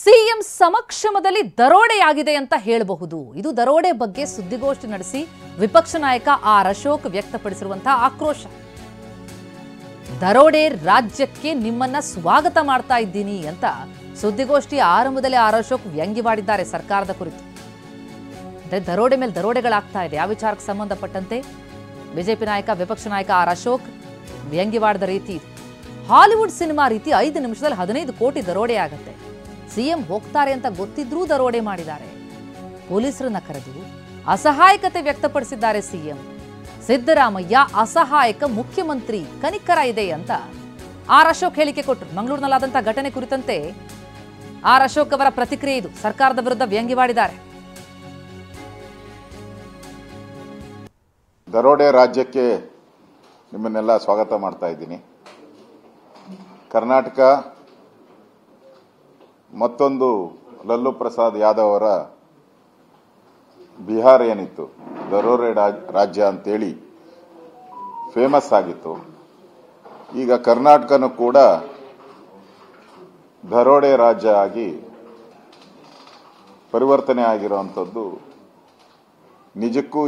CM ಸಮಕ್ಷಮದಲ್ಲಿ ದರೋಡೆಯಾಗಿದೆ ಅಂತ ಹೇಳಬಹುದು. ಇದು ದರೋಡೆ ಬಗ್ಗೆ ಸುದ್ದಿಗೋಷ್ಠಿ ನಡೆಸಿ ವಿಪಕ್ಷ ನಾಯಕ ಆರ್ ಅಶೋಕ್ ವ್ಯಕ್ತಪಡಿಸಿರುವಂತಹ ಆಕ್ರೋಶ. ದರೋಡೆ ರಾಜ್ಯಕ್ಕೆ ನಿಮ್ಮನ್ನ ಸ್ವಾಗತ ಮಾಡ್ತಾ ಇದ್ದೀನಿ ಅಂತ ಸುದ್ದಿಗೋಷ್ಠಿ ಆರಂಭದಲ್ಲಿ ಆರ್ ಅಶೋಕ್ ವ್ಯಂಗ್ಯವಾಡಿದ್ದಾರೆ ಸರ್ಕಾರದ ಕುರಿತು. ದರೋಡೆ ಮೇಲೆ ದರೋಡೆಗಳಾಗ್ತಾ ಇದೆ. ಆ ವಿಚಾರಕ್ಕೆ ಸಂಬಂಧಪಟ್ಟಂತೆ ಬಿಜೆಪಿ ನಾಯಕ ವಿಪಕ್ಷ ನಾಯಕ ಆರ್ ಅಶೋಕ್ ವ್ಯಂಗ್ಯವಾಡಿದ ರೀತಿ ಇದು. ಹಾಲಿವುಡ್ ಸಿನಿಮಾ ರೀತಿ 5 ನಿಮಿಷದಲ್ಲಿ 15 ಕೋಟಿ ದರೋಡೆ ಆಗುತ್ತೆ. ಸಿಎಂ ಹೋಗ್ತಾರೆ ಅಂತ ಗೊತ್ತಿದ್ರೂ ದರೋಡೆ ಮಾಡಿದ್ದಾರೆ. ಪೊಲೀಸರನ್ನ ಕರೆದು ಅಸಹಾಯಕತೆ ವ್ಯಕ್ತಪಡಿಸಿದ್ದಾರೆ ಸಿಎಂ. ಸಿದ್ದರಾಮಯ್ಯ ಅಸಹಾಯಕ ಮುಖ್ಯಮಂತ್ರಿ, ಕನಿಕರ ಇದೆ ಅಂತ ಆರ್ ಅಶೋಕ್ ಹೇಳಿಕೆ ಕೊಟ್ಟರು. ಮಂಗಳೂರಿನಲ್ಲಾದಂತಹ ಘಟನೆ ಕುರಿತಂತೆ ಆರ್ ಅಶೋಕ್ ಅವರ ಪ್ರತಿಕ್ರಿಯೆ ಇದು. ಸರ್ಕಾರದ ವಿರುದ್ಧ ವ್ಯಂಗ್ಯವಾಡಿದ್ದಾರೆ. ದರೋಡೆ ರಾಜ್ಯಕ್ಕೆ ನಿಮ್ಮನ್ನೆಲ್ಲ ಸ್ವಾಗತ ಮಾಡ್ತಾ ಇದ್ದೀನಿ. ಕರ್ನಾಟಕ ಮತ್ತೊಂದು ಲಲ್ಲು ಪ್ರಸಾದ್ ಯಾದವ್ ಅವರ ಬಿಹಾರ ಏನಿತ್ತು ದರೋಡೆ ರಾಜ್ಯ ಅಂತೇಳಿ ಫೇಮಸ್ ಆಗಿತ್ತು. ಈಗ ಕರ್ನಾಟಕನೂ ಕೂಡ ದರೋಡೆ ರಾಜ್ಯ ಆಗಿ ಪರಿವರ್ತನೆ ಆಗಿರುವಂಥದ್ದು ನಿಜಕ್ಕೂ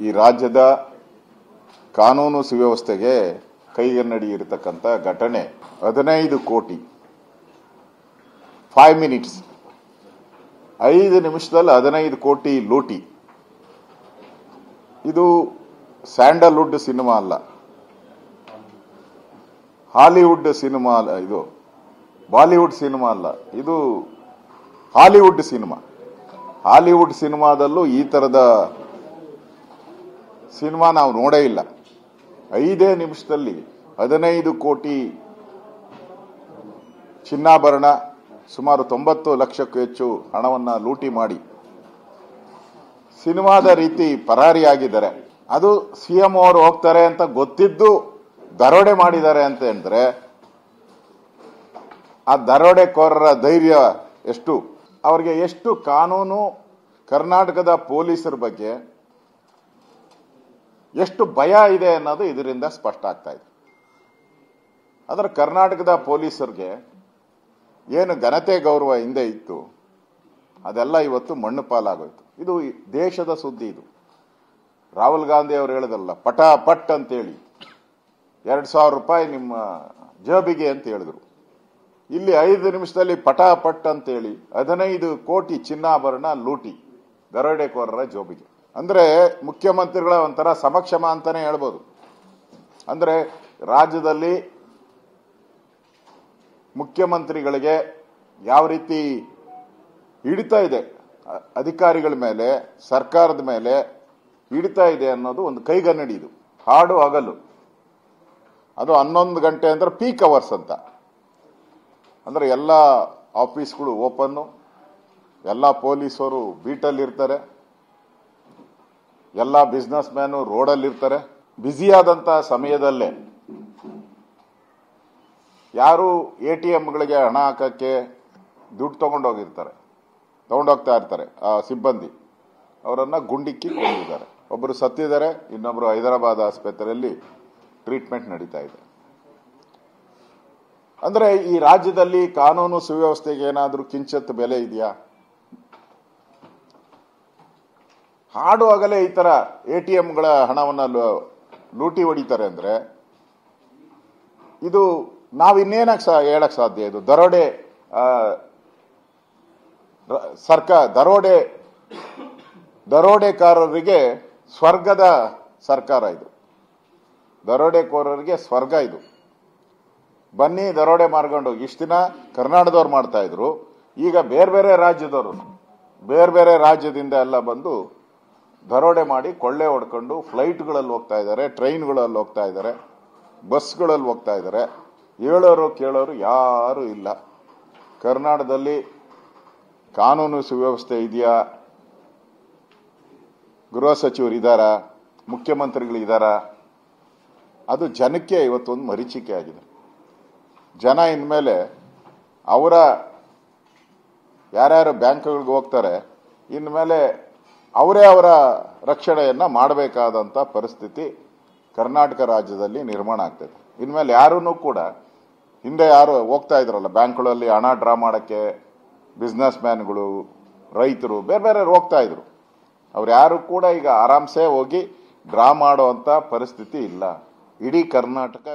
ಈ ರಾಜ್ಯದ ಕಾನೂನು ಸುವ್ಯವಸ್ಥೆಗೆ ಕೈಗನ್ನಡಿ ಇರತಕ್ಕಂಥ ಘಟನೆ. 15 ಕೋಟಿ 5 ಮಿನಿಟ್ಸ್ 5 ನಿಮಿಷದಲ್ಲಿ 15 ಕೋಟಿ ಲೂಟಿ. ಇದು ಸ್ಯಾಂಡಲ್ವುಡ್ ಸಿನಿಮಾ ಅಲ್ಲ, ಹಾಲಿವುಡ್ ಸಿನಿಮಾ ಅಲ್ಲ, ಇದು ಬಾಲಿವುಡ್ ಸಿನಿಮಾ ಅಲ್ಲ, ಇದು ಹಾಲಿವುಡ್ ಸಿನಿಮಾ. ಹಾಲಿವುಡ್ ಸಿನಿಮಾದಲ್ಲೂ ಈ ತರದ ಸಿನಿಮಾ ನಾವು ನೋಡೇ ಇಲ್ಲ. 5 ನಿಮಿಷದಲ್ಲಿ 15 ಕೋಟಿ ಚಿನ್ನಾಭರಣ, ಸುಮಾರು 90 ಲಕ್ಷಕ್ಕೂ ಹೆಚ್ಚು ಹಣವನ್ನ ಲೂಟಿ ಮಾಡಿ ಸಿನಿಮಾದ ರೀತಿ ಪರಾರಿಯಾಗಿದ್ದಾರೆ. ಅದು ಸಿಎಂ ಅವರು ಹೋಗ್ತಾರೆ ಅಂತ ಗೊತ್ತಿದ್ದು ದರೋಡೆ ಮಾಡಿದ್ದಾರೆ ಅಂತ ಹೇಳಿದ್ರೆ ಆ ದರೋಡೆಕೋರರ ಧೈರ್ಯ ಎಷ್ಟು, ಅವರಿಗೆ ಎಷ್ಟು ಕಾನೂನು, ಕರ್ನಾಟಕದ ಪೊಲೀಸರ ಬಗ್ಗೆ ಎಷ್ಟು ಭಯ ಇದೆ ಅನ್ನೋದು ಇದರಿಂದ ಸ್ಪಷ್ಟ ಆಗ್ತಾ ಇದೆ. ಆದರೆ ಕರ್ನಾಟಕದ ಪೊಲೀಸರಿಗೆ ಏನು ಘನತೆ ಗೌರವ ಹಿಂದೆ ಇತ್ತು ಅದೆಲ್ಲ ಇವತ್ತು ಮಣ್ಣು ಪಾಲಾಗೋಯ್ತು. ಇದು ದೇಶದ ಸುದ್ದಿ. ಇದು ರಾಹುಲ್ ಗಾಂಧಿ ಅವರು ಹೇಳಿದಲ್ಲ, ಪಟ್ ಅಂತೇಳಿ 2,000 ರೂಪಾಯಿ ನಿಮ್ಮ ಜೇಬಿಗೆ ಅಂತ ಹೇಳಿದ್ರು. ಇಲ್ಲಿ 5 ನಿಮಿಷದಲ್ಲಿ ಪಟ್ ಅಂತೇಳಿ 15 ಕೋಟಿ ಚಿನ್ನಾಭರಣ ಲೂಟಿ ದರೋಡೆಕೋರರ ಜೋಬಿಗೆ. ಅಂದ್ರೆ ಮುಖ್ಯಮಂತ್ರಿಗಳ ಒಂಥರ ಸಮಕ್ಷಮ ಅಂತಾನೆ ಹೇಳ್ಬೋದು. ಅಂದ್ರೆ ರಾಜ್ಯದಲ್ಲಿ ಮುಖ್ಯಮಂತ್ರಿಗಳಿಗೆ ಯಾವ ರೀತಿ ಹಿಡಿತಾ ಇದೆ, ಅಧಿಕಾರಿಗಳ ಮೇಲೆ, ಸರ್ಕಾರದ ಮೇಲೆ ಹಿಡಿತಾ ಇದೆ ಅನ್ನೋದು ಒಂದು ಕೈಗನ್ನಡಿ. ಇದು ಹಾಡು ಹಗಲು, ಅದು 11 ಗಂಟೆ ಅಂದ್ರೆ ಪೀಕ್ ಅವರ್ಸ್ ಅಂತ. ಅಂದ್ರೆ ಎಲ್ಲ ಆಫೀಸ್ಗಳು ಓಪನ್ನು, ಎಲ್ಲ ಪೊಲೀಸರು ಬೀಟಲ್ಲಿ ಇರ್ತಾರೆ, ಎಲ್ಲ ಬಿಸ್ನೆಸ್ ಮ್ಯಾನು ರೋಡಲ್ಲಿ ಇರ್ತಾರೆ. ಬ್ಯುಸಿಯಾದಂತ ಸಮಯದಲ್ಲೇ ಯಾರು ATMಗಳಿಗೆ ಹಣ ಹಾಕಕ್ಕೆ ದುಡ್ಡು ತಗೊಂಡೋಗ್ತಾ ಇರ್ತಾರೆ ಆ ಸಿಬ್ಬಂದಿ, ಅವರನ್ನ ಗುಂಡಿಕ್ಕಿ ಕೊಂದಿದ್ದಾರೆ. ಒಬ್ಬರು ಸತ್ತಿದ್ದಾರೆ, ಇನ್ನೊಬ್ರು ಹೈದರಾಬಾದ್ ಆಸ್ಪತ್ರೆಯಲ್ಲಿ ಟ್ರೀಟ್ಮೆಂಟ್ ನಡೀತಾ ಇದೆ. ಅಂದ್ರೆ ಈ ರಾಜ್ಯದಲ್ಲಿ ಕಾನೂನು ಸುವ್ಯವಸ್ಥೆಗೆ ಏನಾದ್ರೂ ಕಿಂಚಿತ್ ಬೆಲೆ ಇದೆಯಾ? ಹಾಡು ಆಗಲೇ ಈ ತರ ATMಗಳ ಹಣವನ್ನ ಲೂಟಿ ಹೊಡಿತಾರೆ ಅಂದ್ರೆ ಇದು ನಾವು ಇನ್ನೇನಕ್ಕೆ ಹೇಳಕ್ ಸಾಧ್ಯ? ಇದು ದರೋಡೆ ದರೋಡೆಕಾರರಿಗೆ ಸ್ವರ್ಗದ ಸರ್ಕಾರ. ಇದು ದರೋಡೆಕೋರರಿಗೆ ಸ್ವರ್ಗ. ಇದು ಬನ್ನಿ ದರೋಡೆ ಮಾಡ್ಕೊಂಡು ಇಷ್ಟು ದಿನ ಕರ್ನಾಟಕದವ್ರು ಮಾಡ್ತಾ ಇದ್ರು, ಈಗ ಬೇರೆ ರಾಜ್ಯದವರು ಬೇರೆ ರಾಜ್ಯದಿಂದ ಎಲ್ಲ ಬಂದು ದರೋಡೆ ಮಾಡಿ ಕೊಳ್ಳೆ ಹೊಡ್ಕೊಂಡು ಫ್ಲೈಟ್ಗಳಲ್ಲಿ ಹೋಗ್ತಾ ಇದ್ದಾರೆ, ಟ್ರೈನ್ಗಳಲ್ಲಿ ಹೋಗ್ತಾ ಇದ್ದಾರೆ, ಬಸ್ಗಳಲ್ಲಿ ಹೋಗ್ತಾ ಇದ್ದಾರೆ. ಹೇಳೋರು ಕೇಳೋರು ಯಾರು ಇಲ್ಲ. ಕರ್ನಾಟಕದಲ್ಲಿ ಕಾನೂನು ಸುವ್ಯವಸ್ಥೆ ಇದೆಯಾ? ಗೃಹ ಸಚಿವರು ಇದ್ದಾರಾ? ಮುಖ್ಯಮಂತ್ರಿಗಳು ಅದು ಜನಕ್ಕೆ ಇವತ್ತೊಂದು ಮರೀಚಿಕೆ ಆಗಿದೆ. ಜನ ಇನ್ಮೇಲೆ ಅವರ ಯಾರ್ಯಾರು ಬ್ಯಾಂಕ್ಗಳಿಗೆ ಹೋಗ್ತಾರೆ, ಇನ್ಮೇಲೆ ಅವರೇ ಅವರ ರಕ್ಷಣೆಯನ್ನ ಮಾಡಬೇಕಾದಂತ ಪರಿಸ್ಥಿತಿ ಕರ್ನಾಟಕ ರಾಜ್ಯದಲ್ಲಿ ನಿರ್ಮಾಣ ಆಗ್ತದೆ. ಇನ್ಮೇಲೆ ಯಾರೂ ಕೂಡ ಹಿಂದೆ ಯಾರು ಹೋಗ್ತಾ ಇದ್ರಲ್ಲ ಬ್ಯಾಂಕ್ಗಳಲ್ಲಿ ಹಣ ಡ್ರಾ ಮಾಡಕ್ಕೆ, ಬಿಸ್ನೆಸ್ ಮ್ಯಾನ್ಗಳು, ರೈತರು ಬೇರೆ ಬೇರೆ ಹೋಗ್ತಾ ಇದ್ರು. ಅವ್ರು ಯಾರು ಕೂಡ ಈಗ ಆರಾಮ್ಸೆ ಹೋಗಿ ಡ್ರಾ ಮಾಡೋ ಅಂತ ಪರಿಸ್ಥಿತಿ ಇಲ್ಲ. ಇಡೀ ಕರ್ನಾಟಕ